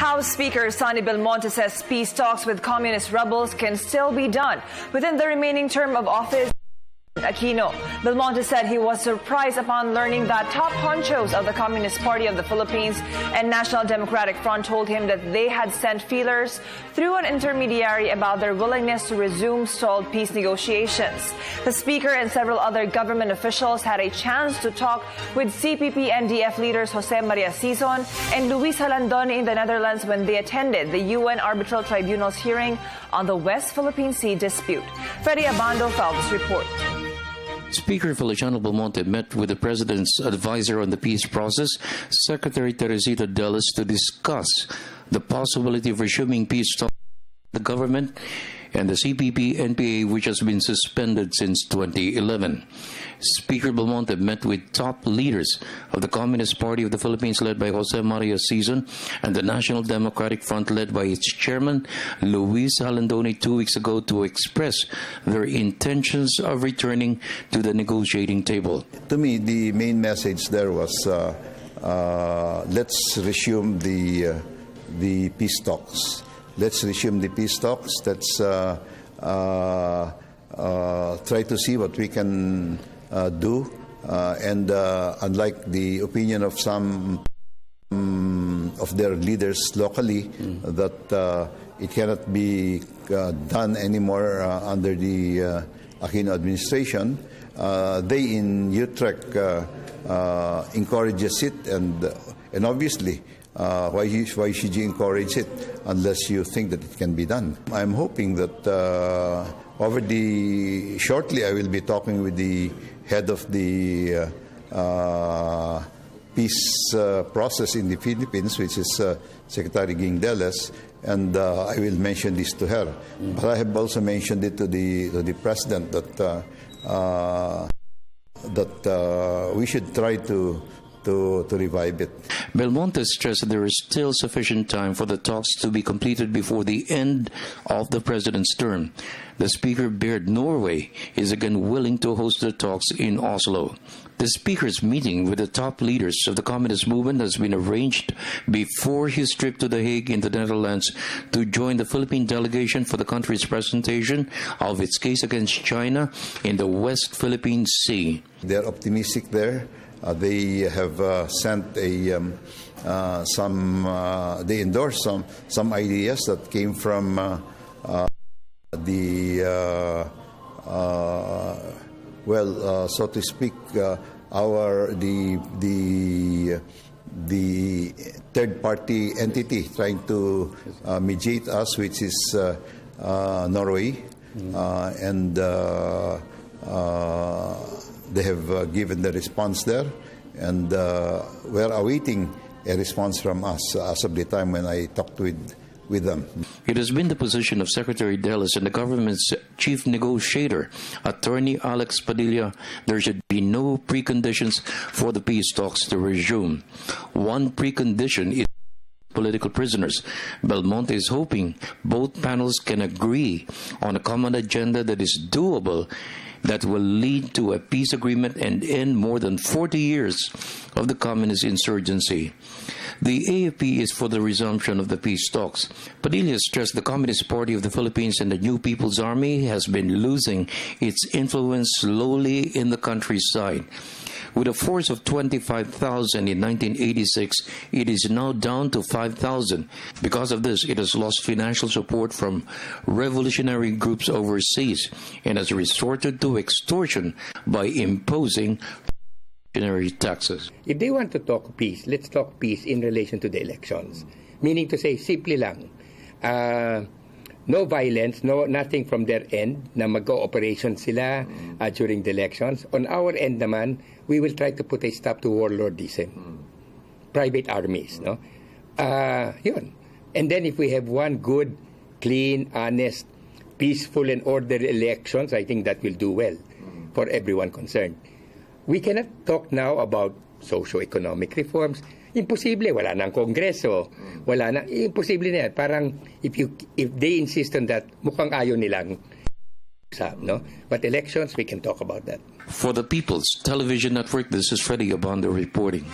House Speaker Sonny Belmonte says peace talks with communist rebels can still be done within the remaining term of office. Aquino. Belmonte said he was surprised upon learning that top honchos of the Communist Party of the Philippines and National Democratic Front told him that they had sent feelers through an intermediary about their willingness to resume stalled peace negotiations. The Speaker and several other government officials had a chance to talk with CPP-NDF leaders Jose Maria Sison and Luis Halandoni in the Netherlands when they attended the UN Arbitral Tribunal's hearing on the West Philippine Sea dispute. Freddie Abando filed this report. Speaker Feliciano Belmonte met with the President's advisor on the peace process, Secretary Teresita Delis, to discuss the possibility of resuming peace talks with the government and the CPP-NPA, which has been suspended since 2011. Speaker Belmonte met with top leaders of the Communist Party of the Philippines, led by Jose Maria Sison, and the National Democratic Front, led by its chairman, Luis Halandoni, 2 weeks ago to express their intentions of returning to the negotiating table. To me, the main message there was let's resume the peace talks. Let's resume the peace talks. Let's try to see what we can do. And unlike the opinion of some of their leaders locally, that it cannot be done anymore under the Aquino administration, they in Utrecht encourages it, and obviously, why should you encourage it unless you think that it can be done? I'm hoping that shortly I will be talking with the head of the peace process in the Philippines, which is Secretary Delis, and I will mention this to her. But I have also mentioned it to the President that we should try to revive it. Belmonte stressed that there is still sufficient time for the talks to be completed before the end of the President's term. The Speaker bared Norway is again willing to host the talks in Oslo. The Speaker's meeting with the top leaders of the Communist movement has been arranged before his trip to The Hague in the Netherlands to join the Philippine delegation for the country's presentation of its case against China in the West Philippine Sea. They're optimistic there. They have sent they endorsed some ideas that came from so to speak, the third-party entity trying to mediate us, which is Norway, and they have given the response there, and we're awaiting a response from us as of the time when I talked with them. It has been the position of Secretary Delis and the government's chief negotiator, Attorney Alex Padilla, there should be no preconditions for the peace talks to resume. One precondition is political prisoners. Belmonte is hoping both panels can agree on a common agenda that is doable, that will lead to a peace agreement and end more than 40 years of the communist insurgency. The AFP is for the resumption of the peace talks. Padilla stressed the Communist Party of the Philippines and the New People's Army has been losing its influence slowly in the countryside. With a force of 25,000 in 1986, it is now down to 5,000. Because of this, it has lost financial support from revolutionary groups overseas and has resorted to extortion by imposing revolutionary taxes. If they want to talk peace, let's talk peace in relation to the elections. Meaning to say, simply lang, no violence, nothing from their end na mag-cooperation sila during the elections. On our end naman, we will try to put a stop to warlordism. Private armies, no? Yun. And then if we have one good, clean, honest, peaceful and orderly elections, I think that will do well for everyone concerned. We cannot talk now about socio-economic reforms. Imposible, wala nang kongreso, wala na, imposible na yan. Parang if they insist on that, mukhang ayaw nilang no? But elections, we can talk about that. For the People's Television Network, this is Freddie Abando reporting.